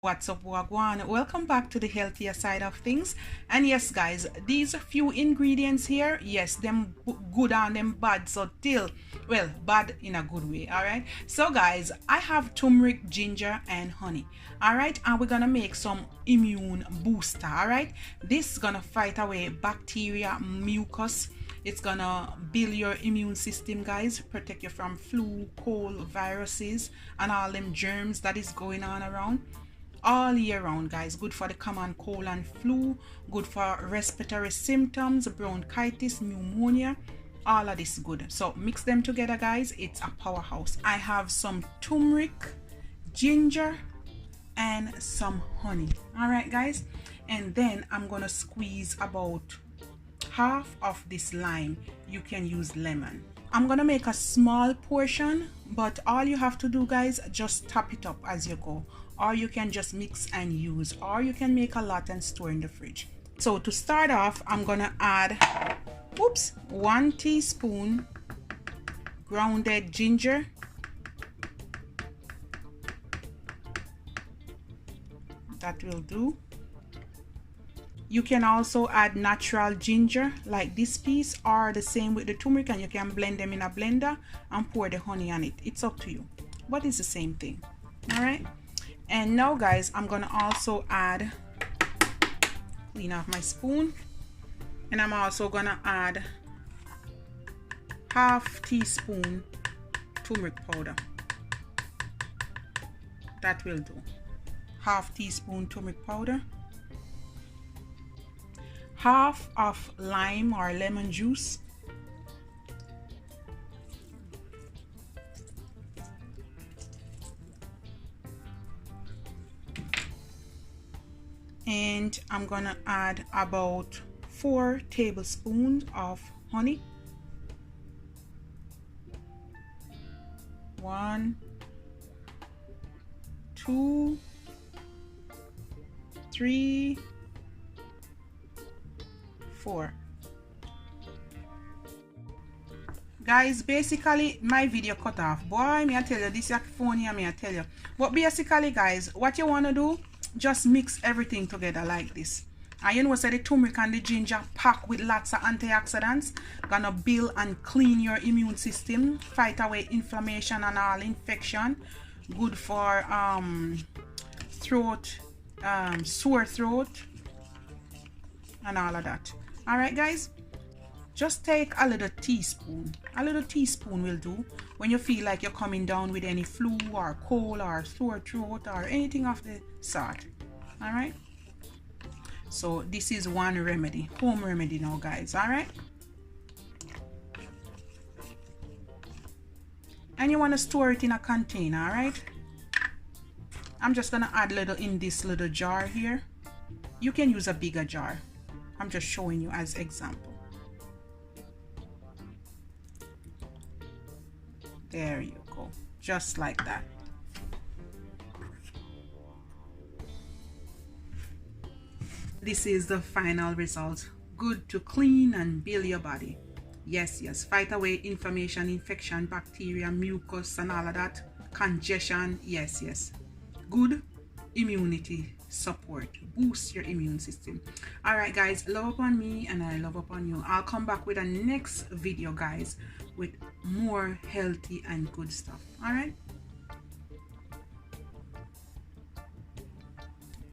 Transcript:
What's up, Wagwan? Welcome back to the healthier side of things. And yes, guys, these few ingredients here, yes, them good and them bad. So till, well, bad in a good way. All right. So guys, I have turmeric, ginger, and honey. All right, and we're gonna make some immune booster. All right, this is gonna fight away bacteria, mucus. It's gonna build your immune system, guys, protect you from flu, cold, viruses, and all them germs that is going on around all year round, guys. Good for the common cold and flu, good for respiratory symptoms, bronchitis, pneumonia, all of this good. So mix them together, guys. It's a powerhouse. I have some turmeric, ginger, and some honey. All right, guys, and then I'm gonna squeeze about half of this lime. You can use lemon. I'm gonna make a small portion, but all you have to do, guys, just top it up as you go, or you can just mix and use, or you can make a lot and store in the fridge. So to start off, I'm gonna add 1 teaspoon grounded ginger, that will do. You can also add natural ginger like this piece, or the same with the turmeric, and you can blend them in a blender and pour the honey on it. It's up to you, but it's the same thing. All right, and now, guys, I'm gonna also add, clean off my spoon, and I'm also gonna add half teaspoon turmeric powder. That will do. Half teaspoon turmeric powder, half of lime or lemon juice, and I'm gonna add about 4 tablespoons of honey. 1, 2, 3, 4. Guys, basically my video cut off. Boy, me I tell you, this is phone here, me I tell you. But basically, guys, what you want to do, just mix everything together like this. And you know, say the turmeric and the ginger packed with lots of antioxidants, gonna build and clean your immune system, fight away inflammation and all infection, good for throat, sore throat, and all of that. All right, guys, just take a little teaspoon. A little teaspoon will do when you feel like you're coming down with any flu or cold or sore throat or anything of the sort. All right, so this is one remedy, home remedy now, guys. All right, and you want to store it in a container. All right, I'm just gonna add little in this little jar here. You can use a bigger jar. I'm just showing you as example. There you go, just like that. This is the final result. Good to clean and build your body. Yes, yes, fight away inflammation, infection, bacteria, mucus, and all of that. Congestion, yes, yes. Good immunity support, boost your immune system. All right, guys, love upon me and I love upon you. I'll come back with a next video, guys, with more healthy and good stuff. All right.